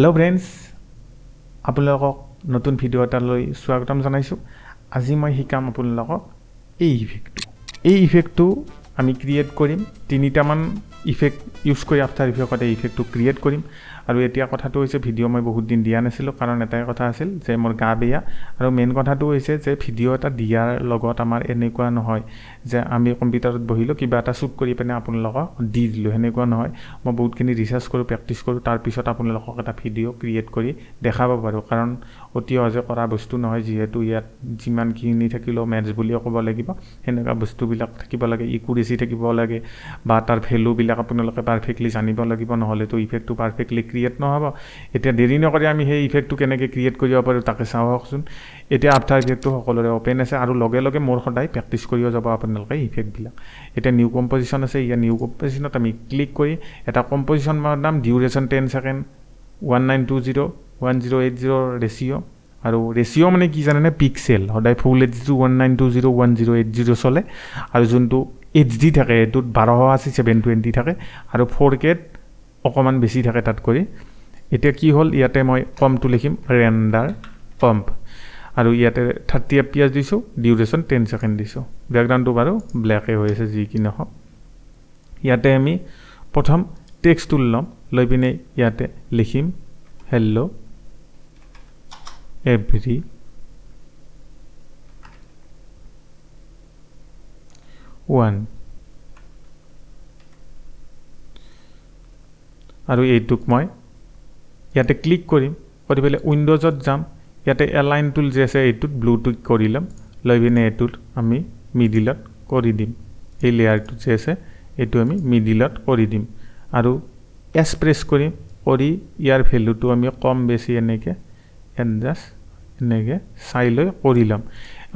Hello friends, আপোনালোকক নতুন video এটা লৈ স্বাগতম জনাইছো। আজি মই শিকাম আপোনালোকক এই ইফেক্টটো। এই ইফেক্টটো আমি ক্ৰিয়েট কৰিম। তিনিটামান ইফেক্ট ইউজ কৰি আফটাৰ ইফেক্টত এই ইফেক্টটো ক্ৰিয়েট কৰিম। আৰু এতিয়া কথাটো হৈছে ভিডিও মই বহুত দিন দিয়া নাছিলোঁ কাৰণ এটাই কথা আছিল যে মোৰ গা বেয়া আৰু মেইন কথাটো হৈছে যে ভিডিও এটা দিয়াৰ লগত আমাৰ এনেকুৱা নহয় যে আমি কম্পিউটাৰত বহিলোঁ কিবা এটা শ্বুট কৰি পিনে আপোনালোকক দি দিলোঁ, সেনেকুৱা নহয়। মই বহুতখিনি ৰিচাৰ্চ কৰোঁ, প্ৰেক্টিছ কৰোঁ, তাৰপিছত আপোনালোকক এটা ভিডিও ক্ৰিয়েট কৰি দেখাব পাৰোঁ। কাৰণ অতি সহজে কৰা বস্তু নহয়, যিহেতু ইয়াত যিমানখিনি থাকিলেও মেথছ বুলিও ক'ব লাগিব, সেনেকুৱা বস্তুবিলাক থাকিব লাগে, ইকুৰেচি থাকিব লাগে বা তাৰ ভেলুবিলাক আপোনালোকে পাৰফেক্টলি জানিব লাগিব, নহ'লেতো ইফেক্টটো পাৰফেক্টলি ক্ৰিয়েট নহ'ব। এতিয়া দেৰি নকৰি আমি সেই ইফেক্টটো কেনেকৈ ক্ৰিয়েট কৰিব পাৰোঁ তাকে চাওকচোন। এতিয়া আফটাৰ ইফেক্টটো সকলোৰে অ'পেন আছে আৰু লগে লগে মোৰ সদায় প্ৰেক্টিছ কৰিব যাব আপোনালোকে ইফেক্টবিলাক। এতিয়া নিউ কম্প'জিশ্যন আছে, ইয়াৰ নিউ কম্প'জিশ্যনত আমি ক্লিক কৰি এটা কম্প'জিশ্যন বনাম, ডিউৰেশ্যন 10 ছেকেণ্ড, 1920 1080 ৰেচিঅ'। আৰু ৰেচিঅ' মানে কি জানেনে, পিক্সেল। সদায় ফুল এইচডিটো 1920 1080 চলে আৰু যোনটো HD থাকে এইটোত 1280 720 থাকে আৰু 4K অকণমান বেছি থাকে তাত কৰি। এতিয়া কি হ'ল, ইয়াতে মই কমটো লিখিম ৰেণ্ডাৰ কম্প আৰু ইয়াতে 30 FPS দিছোঁ, ডিউৰেশ্যন 10 ছেকেণ্ড দিছোঁ। বেকগ্ৰাউণ্ডটো বাৰু ব্লেকে হৈ আছে যি কি নহওক। ইয়াতে আমি প্ৰথম টেক্সটটো ল'ম, লৈ পিনে ইয়াতে লিখিম হেল্ল' এভৰি ওৱান আৰু এইটোক মই ইয়াতে ক্লিক কৰিম, কৰি পেলাই উইণ্ড'জত যাম। ইয়াতে এলাইন টুল যে আছে এইটোত ব্লুটুথ কৰি ল'ম, লৈ পিনে এইটোত আমি মিডিলত কৰি দিম। এই লেয়াৰটো যে আছে এইটো আমি মিডিলত কৰি দিম আৰু এছ প্ৰেছ কৰিম, কৰি ইয়াৰ ভেলুটো আমি কম বেছি এনেকৈ এডজাষ্ট এনেকৈ চাই লৈ কৰি ল'ম।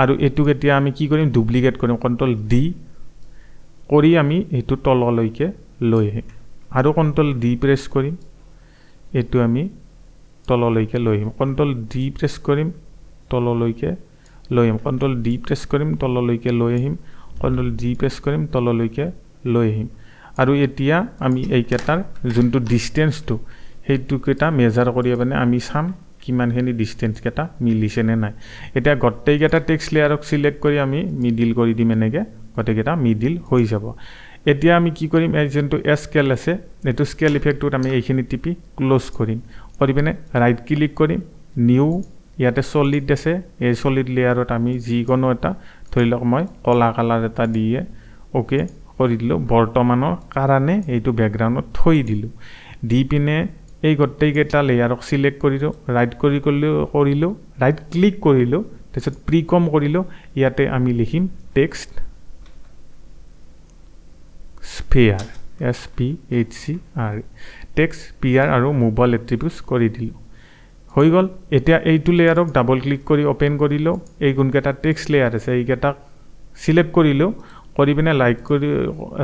আৰু এইটোক এতিয়া আমি কি কৰিম, ডুপ্লিকেট কৰিম, কণ্ট্ৰল D কৰি আমি এইটো তললৈকে লৈ আহিম আৰু কণ্ট্ৰল D প্ৰেছ কৰিম, এইটো আমি তললৈকে লৈ আহিম। কণ্ট্ৰল D প্ৰেছ কৰিম, তললৈকে লৈ আহিম, কণ্ট্ৰল D প্ৰেছ কৰিম, তললৈকে লৈ আহিম, কণ্ট্ৰল D প্ৰেছ কৰিম, তললৈকে লৈ আহিম। আৰু এতিয়া আমি এইকেইটাৰ যোনটো ডিষ্টেঞ্চটো সেইটোকেইটা মেজাৰ কৰি পিনে আমি চাম কিমানখিনি ডিষ্টেঞ্চকেইটা মিলিছেনে নাই। এতিয়া গোটেইকেইটা টেক্সট লেয়াৰক চিলেক্ট কৰি আমি মিডিল কৰি দিম, এনেকৈ গোটেইকেইটা মিডিল হৈ যাব। এতিয়া আমি কি কৰিম, এই যোনটো স্কেল আছে এইটো স্কেল ইফেক্টটোত আমি এইখিনি টিপি ক্ল'জ কৰিম, কৰি পিনে ৰাইট ক্লিক কৰিম, নিউ ইয়াতে চলিড আছে, এই চলিড লেয়াৰত আমি যিকোনো এটা ধৰি লওক মই ক'লা কালাৰ এটা দিয়ে অ'কে কৰি দিলোঁ। বৰ্তমানৰ কাৰণে এইটো বেকগ্ৰাউণ্ডত থৈ দিলোঁ, দি পিনে এই গোটেইকেইটা লেয়াৰক চিলেক্ট কৰিলোঁ, ৰাইট কৰিলোঁ, ৰাইট ক্লিক কৰিলোঁ, তাৰপিছত প্ৰিকম কৰিলোঁ। ইয়াতে আমি লিখিম text sphere, SPHCR, text sphere আৰু মুভল এট্ৰিবিউটছ কৰি দিলোঁ, হৈ গ'ল। এতিয়া এইটো লেয়াৰক ডাবল ক্লিক কৰি অ'পেন কৰিলোঁ, এই কোনকেইটা টেক্সট লেয়াৰ আছে এইকেইটাক চিলেক্ট কৰিলোঁ, কৰি পিনে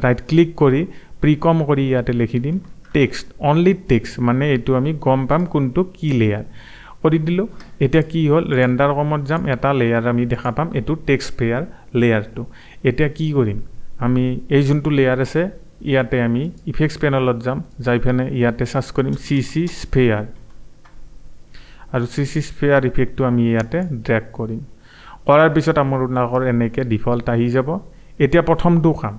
ৰাইট ক্লিক কৰি প্ৰিকম কৰি ইয়াতে লিখি দিম টেক্সট, অনলি টেক্সট, মানে এইটো আমি গম পাম কোনটো কি লেয়াৰ কৰি দিলোঁ। এতিয়া কি হ'ল, ৰেণ্ডাৰ কমত যাম, এটা লেয়াৰ আমি দেখা পাম, এইটো টেক্সট স্ফিয়াৰ লেয়াৰটো। এতিয়া কি কৰিম, আমি এই যোনটো লেয়াৰ আছে ইয়াতে আমি ইফেক্টছ পেনেলত যাম, যাই পিনে ইয়াতে চাৰ্চ কৰিম CC স্ফিয়াৰ আৰু CC স্ফিয়াৰ ইফেক্টটো আমি ইয়াতে ড্ৰেগ কৰিম। কৰাৰ পিছত আপোনালোকৰ এনেকৈ ডিফল্ট আহি যাব। এতিয়া প্ৰথমটো কাম,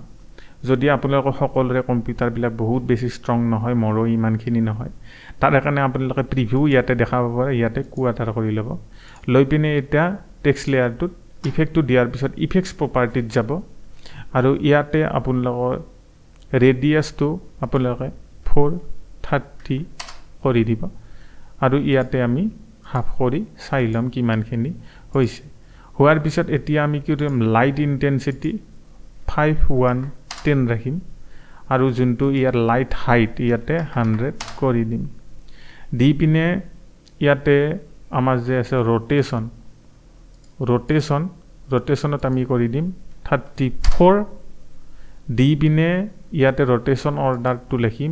যদি আপোনালোকৰ সকলোৰে কম্পিউটাৰবিলাক বহুত বেছি ষ্ট্ৰং নহয়, মোৰো ইমানখিনি নহয়, তাৰ কাৰণে আপোনালোকে প্ৰিভিউ ইয়াতে দেখাব পাৰে, ইয়াতে কোৱাটাৰ কৰি ল'ব, লৈ পিনে এতিয়া টেক্সট লেয়াৰটোত ইফেক্টটো দিয়াৰ পিছত ইফেক্টছ প্ৰপাৰ্টিত যাব আৰু ইয়াতে আপোনালোকৰ ৰেডিয়াছটো আপোনালোকে 430 কৰি দিব আৰু ইয়াতে আমি হাফ কৰি চাই ল'ম কিমানখিনি হৈছে। হোৱাৰ পিছত এতিয়া আমি কি কৰিম, লাইট ইণ্টেনচিটি 5110 ৰাখিম আৰু যোনটো ইয়াৰ লাইট হাইট ইয়াতে 100 কৰি দিম, দি পিনে ইয়াতে আমাৰ যে আছে ৰোটেশ্যনত আমি কৰি দিম 34, দি পিনে ইয়াতে ৰোটেশ্যন অৰ্ডাৰটো লিখিম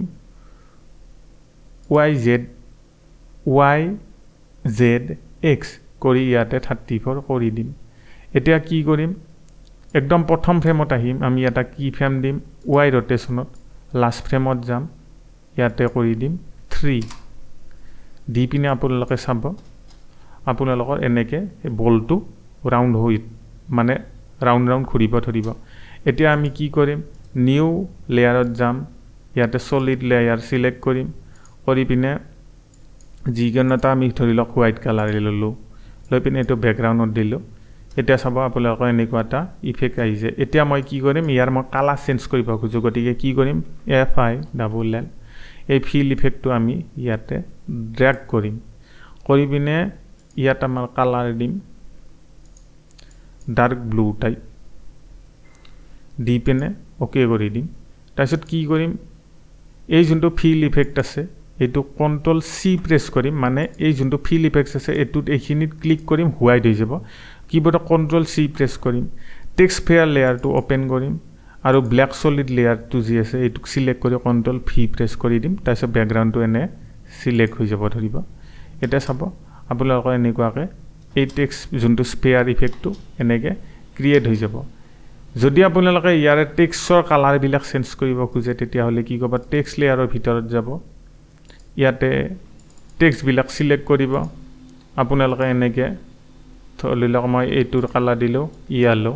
YZX কৰি ইয়াতে 34 কৰি দিম। এতিয়া কি কৰিম, একদম প্ৰথম ফ্ৰেমত আহিম, আমি এটা কি ফ্ৰেম দিম, Y ৰোটেশ্যনত লাষ্ট ফ্ৰেমত যাম, ইয়াতে কৰি দিম 3, দি পিনে আপোনালোকে চাব আপোনালোকৰ এনেকৈ বলটো ৰাউণ্ড হৈ মানে ৰাউণ্ড ঘূৰিব ধৰিব এতিয়া আমি কি কৰিম নিউ লেয়াৰত যাম ইয়াতে সলিড লেয়াৰ সিলেক্ট কৰিম কৰি পিনে যিকোনো এটা আমি ধৰি লওক হোৱাইট কালাৰ ললোঁ লৈ পিনে এইটো বেকগ্ৰাউণ্ডত দিলোঁ এতিয়া চাব আপোনালোকৰ এনেকুৱা এটা ইফেক্ট আহিছে এতিয়া মই কি কৰিম ইয়াৰ মই কালাৰ চেঞ্জ কৰিব খুজো গতিকে কি কৰিম FI এই ফিল ইফেক্টটো আমি ইয়াতে ড্ৰেগ কৰিম কৰি পিনে ইয়াত আমাৰ কালাৰ দিম ডাৰ্ক ব্লু টাইপ দি পিনে ওকে কৰি দিম তাৰপিছত কি কৰিম এই যোনটো ফিল ইফেক্ট আছে এইটো কন্ট্ৰোল সি প্ৰেছ কৰিম মানে এই যোনটো ফিল ইফেক্টছ আছে এটুত এইখিনিত ক্লিক কৰিম হোৱাইট হৈ যাব কিবোৰ্ডত কন্ট্ৰোল সি প্ৰেছ কৰিম টেক্সট ফেয়াৰ লেয়াৰটো ওপেন কৰিম আৰু ব্ল্যাক সলিড লেয়াৰটো যি আছে এইটোক সিলেক্ট কৰি কন্ট্ৰোল ভি প্ৰেছ কৰি দিম তাৰপিছত বেকগ্ৰাউণ্ডটো এনে সিলেক্ট হৈ যাব ধৰিব এটা চাব আপোনালোকৰ এনেকুৱাকৈ এই টেক্সট যোনটো স্পেয়াৰ ইফেক্টটো এনেকৈ ক্ৰিয়েট হৈ যাব যদি আপোনালোকে ইয়াৰে টেক্সটৰ কালাৰবিলাক চেঞ্জ কৰিব খোজে তেতিয়াহ'লে কি ক'ব টেক্সট লেয়াৰৰ ভিতৰত যাব ইয়াতে টেক্সটবিলাক সিলেক্ট কৰিব আপোনালোকে এনেকৈ ধৰি লওক মই এইটোৰ কালাৰ দিলোঁ ইয়েলো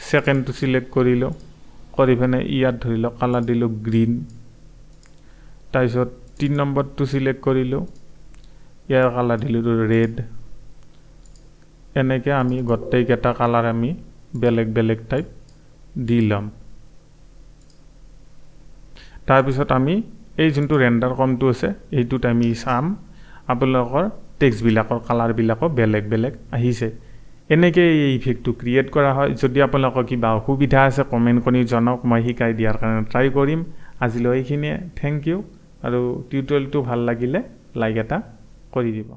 সেকেন্ডটো সিলেক্ট কৰিলোঁ কৰি পিনে ইয়াত ধৰি লওক কালাৰ দিলোঁ গ্ৰীণ তাৰপিছত 3 নম্বৰটো সিলেক্ট কৰিলোঁ ইয়াৰ কালাৰ দিলোঁ ৰেড এনেকৈ আমি গোটেইকেইটা কালাৰ আমি বেলেগ টাইপ দি ল'ম তাৰপিছত আমি এই যোনটো ৰেন্ডাৰ কমটো আছে এইটোত আমি চাম আপোনালোকৰ টেক্সটবিলাকৰ কালাৰবিলাকো বেলেগ আহিছে এনেকৈ এই ইফেক্টটো ক্ৰিয়েট কৰা হয় যদি আপোনালোকৰ কিবা অসুবিধা আছে কমেন্ট কৰি জনাওক মই শিকাই দিয়াৰ কাৰণে ট্ৰাই কৰিম আজিলৈ এইখিনিয়ে থেংক ইউ আৰু টিউটৰিয়েলটো ভাল লাগিলে লাইক এটা কৰি দিব